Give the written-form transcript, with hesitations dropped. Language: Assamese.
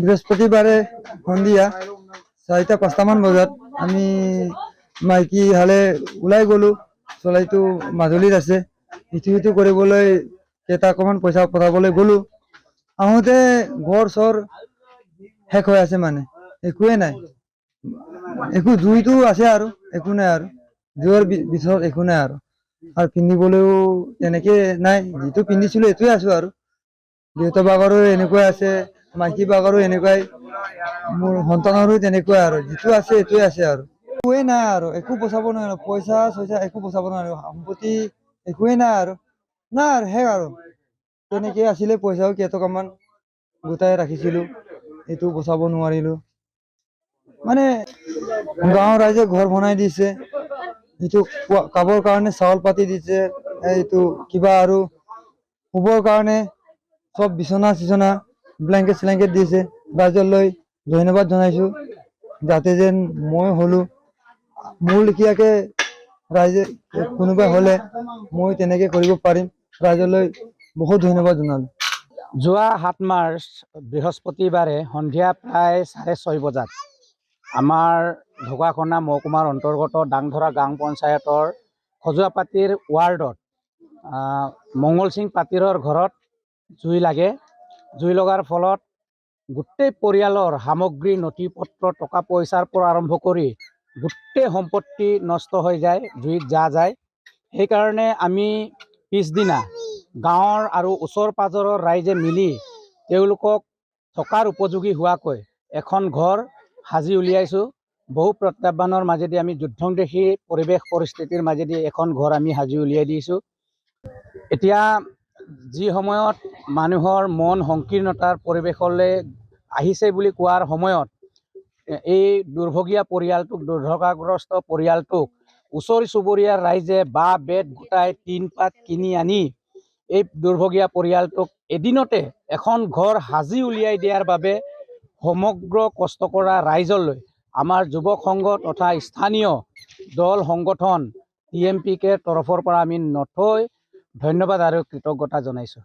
বৃহস্পতিবাৰে সন্ধিয়া 4টা-5টামান বজাত আমি মাইকী হালে ওলাই গ'লো। চলাইটো মাজুলীত আছে, ইটো সিটো কৰিবলৈ কেইটামান পইচা পঠাবলৈ গ'লো। আহোঁতে ঘৰ চৰ শেষ হৈ আছে, মানে একোৱে নাই। একো জুইটো আছে আৰু একো নাই, আৰু জুইৰ পিছত একো নাই আৰু পিন্ধিবলৈও তেনেকে নাই। যিটো পিন্ধিছিলো এইটোৱে আছো আৰু দেউতা বাগৰো এনেকুৱাই আছে, মাইকী বাগৰো এনেকুৱাই, মোৰ সন্তানৰো তেনেকুৱাই, আৰু যিটো আছে এইটোৱে আছে আৰু একোৱে নাই আৰু একো বচাব নোৱাৰো। পইচা চইচা একো বচাব নোৱাৰো, সম্পত্তি একোৱে নাই আৰু শেষ আৰু তেনেকে আছিলে। পইচাও কেইটকামান গোটাই ৰাখিছিলো, এইটো বচাব নোৱাৰিলো। মানে গাঁৱৰ ৰাইজে ঘৰ বনাই দিছে, এইটো খাবৰ কাৰণে চাউল পাতি দিছে, এইটো কিবা আৰু শুবৰ কাৰণে চব বিচনা চিচনা ব্লেংকেট চেলেংকেট দিছে। ৰাইজলৈ ধন্যবাদ জনাইছো, যাতে যেন মই হলো মোৰ লেখীয়াকে ৰাইজে কোনোবা হলে মই তেনেকে কৰিব পাৰিম। ৰাইজলৈ বহুত ধন্যবাদ জনালো। যোৱা 7 মাৰ্চ বৃহস্পতিবাৰে সন্ধিয়া প্ৰায় 6:30 বজাত আমাৰ ঢকুৱাখানা মহকুমাৰ অন্তৰ্গত ডাংধৰা গাঁও পঞ্চায়তৰ খজুৱাপাতিৰ ৱাৰ্ডত মংগল সিং পাতিৰৰ ঘৰত জুই লাগে। জুই লগাৰ ফলত গোটেই পৰিয়ালৰ সামগ্ৰী, নথি পত্ৰ, টকা পইচাৰ পৰা আৰম্ভ কৰি গোটেই সম্পত্তি নষ্ট হৈ যায়, জুইত যায়। সেইকাৰণে আমি পিছদিনা গাঁৱৰ আৰু ওচৰ পাজৰৰ ৰাইজে মিলি তেওঁলোকক থকাৰ উপযোগী হোৱাকৈ এখন ঘৰ সাজি উলিয়াইছোঁ। বহু প্ৰত্যাহ্বানৰ মাজেদি আমি যুদ্ধংদেশী পৰিৱেশ পৰিস্থিতিৰ মাজেদি এখন ঘৰ আমি সাজি উলিয়াই দিছোঁ। এতিয়া যি সময়ত মানুহৰ মন সংকীৰ্ণতাৰ পৰিৱেশলৈ আহিছে বুলি কোৱাৰ সময়ত এই দুৰ্ভগীয়া পৰিয়ালটোক, দুৰ্ঘটনাগ্ৰস্ত পৰিয়ালটোক ওচৰ চুবুৰীয়াৰ ৰাইজে বাঁহ বেত গোটাই টিন পাত কিনি আনি এই দুৰ্ভগীয়া পৰিয়ালটোক এদিনতে এখন ঘৰ সাজি উলিয়াই দিয়াৰ বাবে সমগ্ৰ কষ্ট কৰা ৰাইজলৈ আমাৰ যুৱক সংঘ তথা স্থানীয় দল সংগঠন TMPK তৰফৰ পৰা আমি নথৈ ধন্যবাদ আৰু কৃতজ্ঞতা জনাইছোঁ।